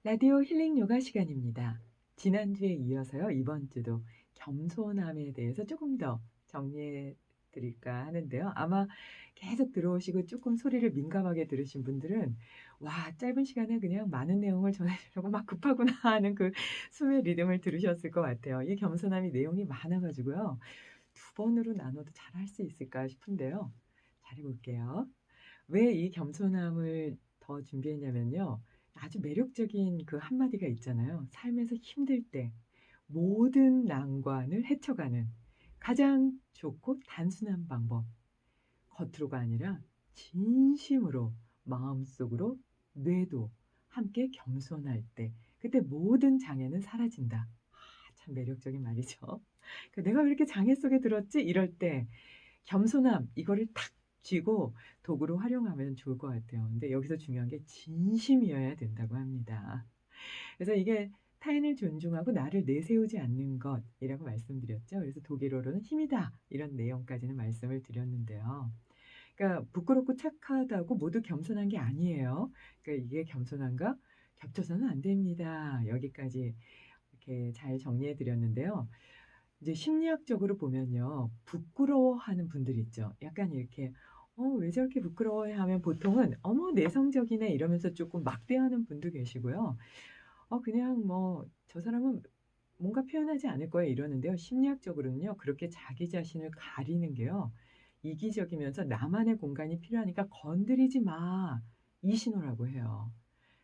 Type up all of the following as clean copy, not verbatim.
라디오 힐링 요가 시간입니다. 지난주에 이어서요, 이번 주도 겸손함에 대해서 조금 더 정리해 드릴까 하는데요. 아마 계속 들어오시고 조금 소리를 민감하게 들으신 분들은 '와, 짧은 시간에 그냥 많은 내용을 전해 주려고 막 급하구나.' 하는 그 숨의 리듬을 들으셨을 것 같아요. 이 겸손함이 내용이 많아 가지고요. 두 번으로 나눠도 잘할 수 있을까 싶은데요. 잘해 볼게요. 왜 이 겸손함을 더 준비했냐면요. 아주 매력적인 그 한마디가 있잖아요. "삶에서 힘들 때 모든 난관을 헤쳐가는 가장 좋고 단순한 방법. 겉으로가 아니라 진심으로 마음속으로 뇌도 함께 겸손할 때 그때 모든 장애는 사라진다." 참 매력적인 말이죠. 그 '내가 왜 이렇게 장애 속에 들었지?' 이럴 때 겸손함 이거를 탁 쥐고 도구로 활용하면 좋을 것 같아요. 근데 여기서 중요한 게 진심이어야 된다고 합니다. 그래서 이게 타인을 존중하고 나를 내세우지 않는 것이라고 말씀드렸죠. 그래서 독일어로는 힘이다 이런 내용까지는 말씀을 드렸는데요. 그러니까 부끄럽고 착하다고 모두 겸손한 게 아니에요. 그러니까 이게 겸손한가? 겹쳐서는 안 됩니다. 여기까지 이렇게 잘 정리해 드렸는데요. 이제 심리학적으로 보면요. 부끄러워하는 분들 있죠. 약간 이렇게 왜 저렇게 부끄러워해?' 하면 보통은 '어머 내성적이네.' 이러면서 쪼끔 막대하는 분도 계시고요. 그냥 뭐 '저 사람은 뭔가 표현하지 않을 거야.' 이러는데요. 심리학적으로는요. 그렇게 자기 자신을 가리는 게요. 이기적이면서 나만의 공간이 필요하니까 "건드리지 마." 이 신호라고 해요.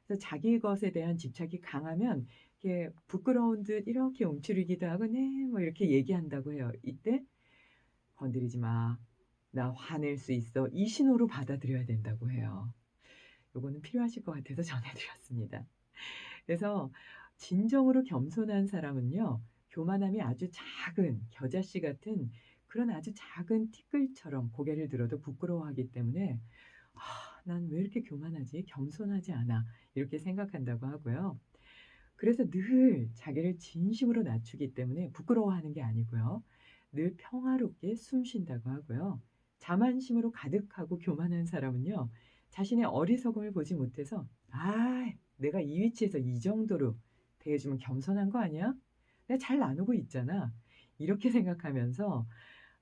그래서 자기 것에 대한 집착이 강하면 이렇게 부끄러운 듯 이렇게 움츠리기도 하고 "네." 뭐 이렇게 얘기한다고 해요. 이때 "건드리지 마. 나 화낼 수 있어." 이 신호로 받아들여야 된다고 해요. 요거는 필요하실 것 같아서 전해 드렸습니다. 그래서 진정으로 겸손한 사람은요. 교만함이 아주 작은 겨자씨 같은 그런 아주 작은 티끌처럼 고개를 들어도 부끄러워하기 때문에 '아 난 왜 이렇게 교만하지? 겸손하지 않아.' 이렇게 생각한다고 하고요. 그래서 늘 자기를 진심으로 낮추기 때문에 부끄러워하는 게 아니고요. 늘 평화롭게 숨 쉰다고 하고요. 자만심으로 가득하고 교만한 사람은요. 자신의 어리석음을 보지 못해서 '아 내가 이 위치에서 이 정도로 대해주면 겸손한 거 아니야? 내가 잘 나누고 있잖아.' 이렇게 생각하면서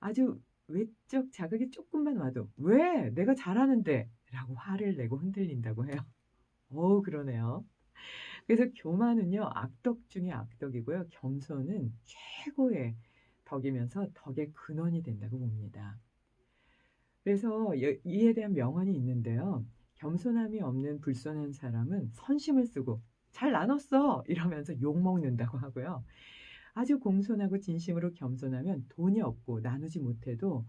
아주 외적 자극이 조금만 와도 "왜? 내가 잘하는데." 라고 화를 내고 흔들린다고 해요. 그러네요. 그래서 교만은요 악덕 중의 악덕이고요. 겸손은 최고의 덕이면서 덕의 근원이 된다고 봅니다. 그래서 이에 대한 명언이 있는데요. 겸손함이 없는 불손한 사람은 선심을 쓰고 "잘 나눴어." 이러면서 욕먹는다고 하고요. 아주 공손하고 진심으로 겸손하면 돈이 없고 나누지 못해도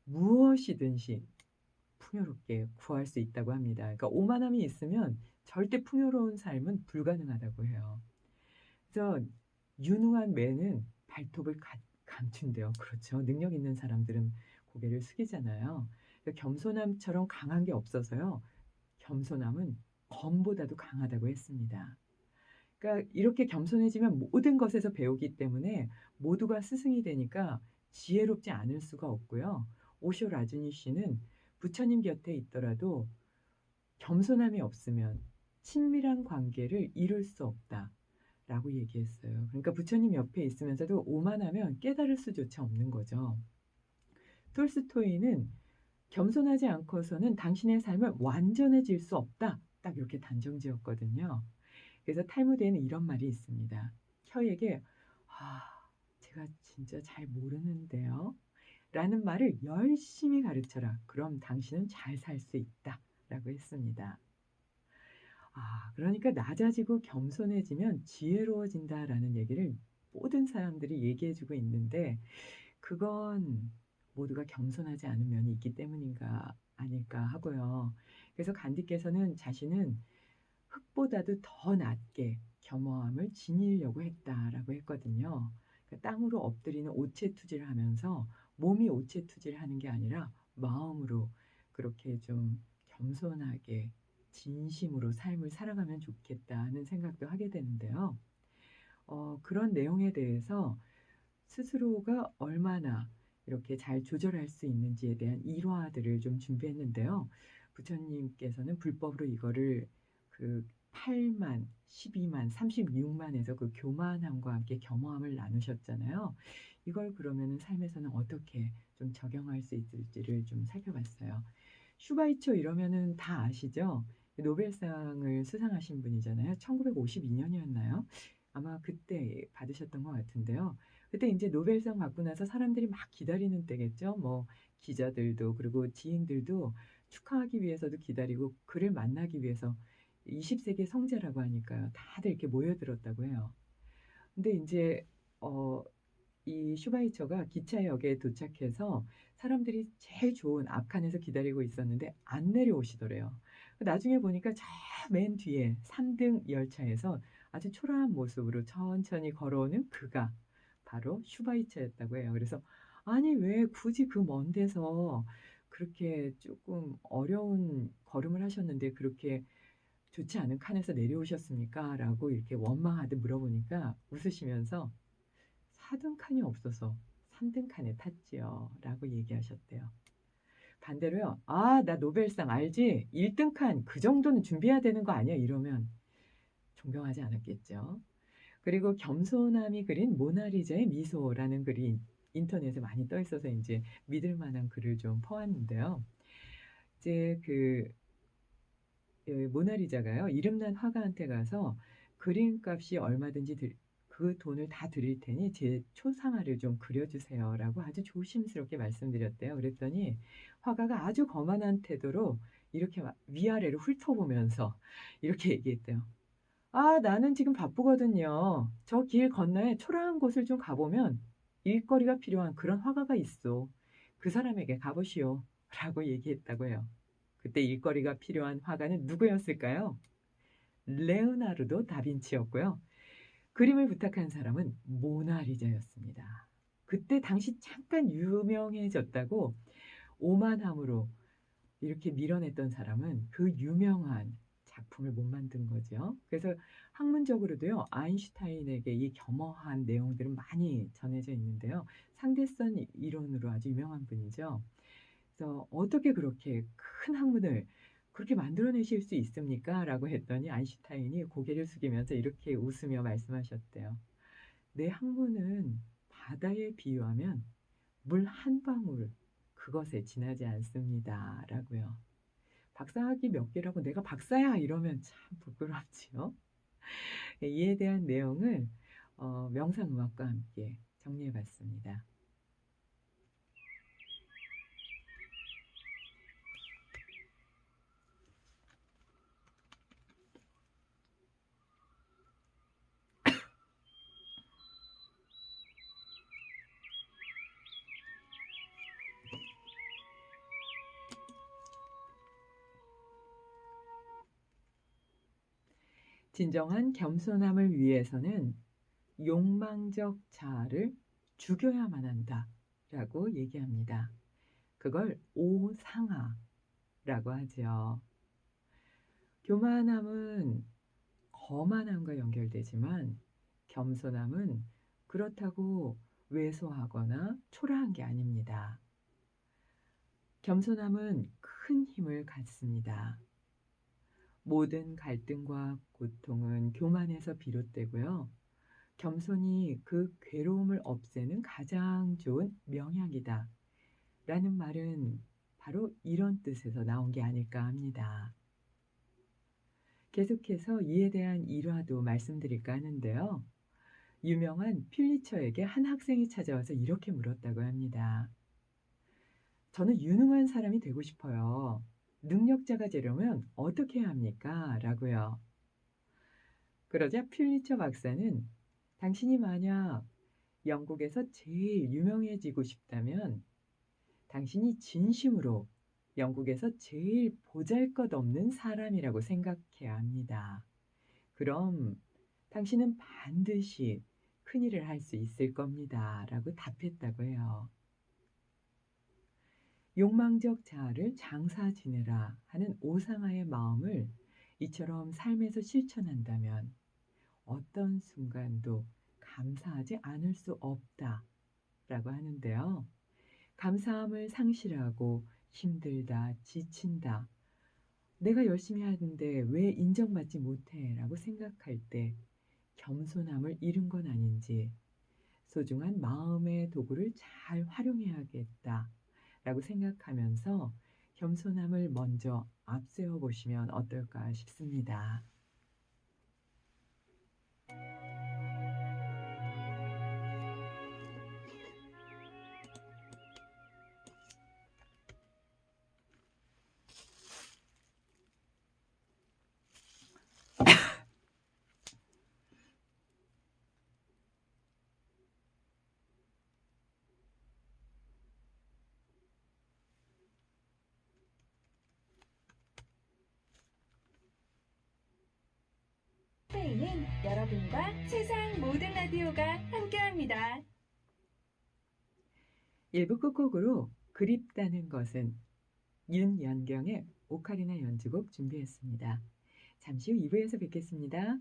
무엇이든지 풍요롭게 구할 수 있다고 합니다. 그러니까 오만함이 있으면 절대 풍요로운 삶은 불가능하다고 해요. 그래서 유능한 매는 발톱을 감춘대요. 그렇죠. 능력 있는 사람들은 고개를 숙이잖아요. 그러니까 겸손함처럼 강한 게 없어서요. 겸손함은 검보다도 강하다고 했습니다. 그러니까 이렇게 겸손해지면 모든 것에서 배우기 때문에 모두가 스승이 되니까 지혜롭지 않을 수가 없고요. 오쇼 라즈니 씨는 부처님 곁에 있더라도 겸손함이 없으면 친밀한 관계를 이룰 수 없다라고 얘기했어요. 그러니까 부처님 옆에 있으면서도 오만하면 깨달을 수조차 없는 거죠. 톨스토이는 겸손하지 않고서는 당신의 삶을 완전해질 수 없다. 딱 이렇게 단정지었거든요. 그래서 탈무드에는 이런 말이 있습니다. 혀에게 "아 제가 진짜 잘 모르는데요." 라는 말을 열심히 가르쳐라. 그럼 당신은 잘 살 수 있다. 라고 했습니다. 그러니까 낮아지고 겸손해지면 지혜로워진다라는 얘기를 모든 사람들이 얘기해 주고 있는데 그건 모두가 겸손하지 않은 면이 있기 때문인가 아닐까 하고요. 그래서 간디께서는 자신은 흙보다도 더 낮게 겸허함을 지니려고 했다라고 했거든요. 그러니까 땅으로 엎드리는 오체투지를 하면서 몸이 오체투지를 하는 게 아니라 마음으로 그렇게 좀 겸손하게 진심으로 삶을 살아가면 좋겠다 하는 생각도 하게 되는데요. 그런 내용에 대해서 스스로가 얼마나 이렇게 잘 조절할 수 있는지에 대한 일화들을 좀 준비했는데요. 부처님께서는 불법으로 이거를 그 8만, 12만, 36만에서 그 교만함과 함께 겸허함을 나누셨잖아요. 이걸 그러면은 삶에서는 어떻게 좀 적용할 수 있을지를 좀 살펴봤어요. 슈바이처 이러면은 다 아시죠? 노벨상을 수상하신 분이잖아요. 1952 년이었나요? 아마 그때 받으셨던 것 같은데요. 그때 인제 노벨상 받고 나서 사람들이 막 기다리는 때겠죠. 뭐 기자들도 그리고 지인들도 축하하기 위해서도 기다리고 그를 만나기 위해서 20 세기의 성자라고 하니까요. 다들 이렇게 모여들었다고 해요. 근데 인제 어 이 슈바이처가 기차역에 도착해서 사람들이 제일 좋은 앞칸에서 기다리고 있었는데 안 내려오시더래요. 나중에 보니까 저 맨 뒤에 3등 열차에서 아주 초라한 모습으로 천천히 걸어오는 그가 바로 슈바이처였다고 해요. 그래서 '아니 왜 굳이 그 먼 데서 그렇게 쪼끔 어려운 걸음을 하셨는데 그렇게 좋지 않은 칸에서 내려오셨습니까?'라고 이렇게 원망하듯 물어보니까 웃으시면서 "4 등 칸이 없어서 3등 칸에 탔지요."라고 얘기하셨대요. 반대로요. "아 나 노벨상 알지? 1등 칸 그 정도는 준비해야 되는 거 아니야?" 이러면 존경하지 않았겠죠. 그리고 겸손함이 그린 모나리자의 미소라는 글이 인터넷에 많이 떠 있어서 인제 믿을 만한 글을 좀 퍼왔는데요. 이제 모나리자가요. 이름난 화가한테 가서 "그림값이 얼마든지 그 돈을 다 드릴 테니 제 초상화를 좀 그려 주세요."라고 아주 조심스럽게 말씀드렸대요. 그랬더니 화가가 아주 거만한 태도로 이렇게 막 위아래로 훑어보면서 이렇게 얘기했대요. "아 나는 지금 바쁘거든요. 저 길 건너에 초라한 곳을 좀 가 보면 일거리가 필요한 그런 화가가 있어. 그 사람에게 가 보시오."라고 얘기했다고 해요. 그때 일거리가 필요한 화가는 누구였을까요? 레오나르도 다빈치였고요. 그림을 부탁한 사람은 모나리자였습니다. 그때 당시 잠깐 유명해졌다고 오만함으로 이렇게 밀어냈던 사람은 그 유명한 작품을 못 만든 거죠. 그래서 학문적으로도요. 아인슈타인에게 이 겸허한 내용들은 많이 전해져 있는데요. 상대성 이론으로 아주 유명한 분이죠. 그래서 "어떻게 그렇게 큰 학문을 그렇게 만들어내실 수 있습니까?"라고 했더니 아인슈타인이 고개를 숙이면서 이렇게 웃으며 말씀하셨대요. "내 학문은 바다에 비유하면 물 한 방울 그것에 지나지 않습니다."라고요. 박사학위 몇 개라고 "내가 박사야." 이러면 참 부끄럽지요. 예 이에 대한 내용을 명상음악과 함께 정리해 봤습니다. 진정한 겸손함을 위해서는 "욕망적 자아를 죽여야만 한다."라고 얘기합니다. 그걸 오상아라고 하지요. 교만함은 거만함과 연결되지만 겸손함은 그렇다고 왜소하거나 초라한 게 아닙니다. 겸손함은 큰 힘을 갖습니다. 모든 갈등과 고통은 교만에서 비롯되고요. 겸손이 그 괴로움을 없애는 가장 좋은 명약이다. 라는 말은 바로 이런 뜻에서 나온 게 아닐까 합니다. 계속해서 이에 대한 일화도 말씀드릴까 하는데요. 유명한 퓰리처에게 한 학생이 찾아와서 이렇게 물었다고 합니다. "저는 유능한 사람이 되고 싶어요. 능력자가 되려면 어떻게 해야 합니까?" 라고요. 그러자 퓰리처 박사는 "당신이 만약 영국에서 제일 유명해지고 싶다면 당신이 진심으로 영국에서 제일 보잘것없는 사람이라고 생각해야 합니다. 그럼 당신은 반드시 큰일을 할 수 있을 겁니다."라고 답했다고 해요. "욕망적 자아를 장사 지내라." 하는 오상아의 마음을 이처럼 삶에서 실천한다면 어떤 순간도 감사하지 않을 수 없다라고 하는데요. 감사함을 상실하고 힘들다, 지친다, '내가 열심히 하는데 왜 인정받지 못해?'라고 생각할 때 겸손함을 잃은 건 아닌지 '소중한 마음의 도구를 잘 활용해야겠다.'라고 생각하면서 겸손함을 먼저 앞세워 보시면 어떨까 싶습니다. 스페인은 여러분과 세상 모든 라디오가 함께합니다. 1부 끝곡으로 그립다는 것은 윤연경의 오카리나 연주곡 준비했습니다. 잠시 후 2부에서 뵙겠습니다.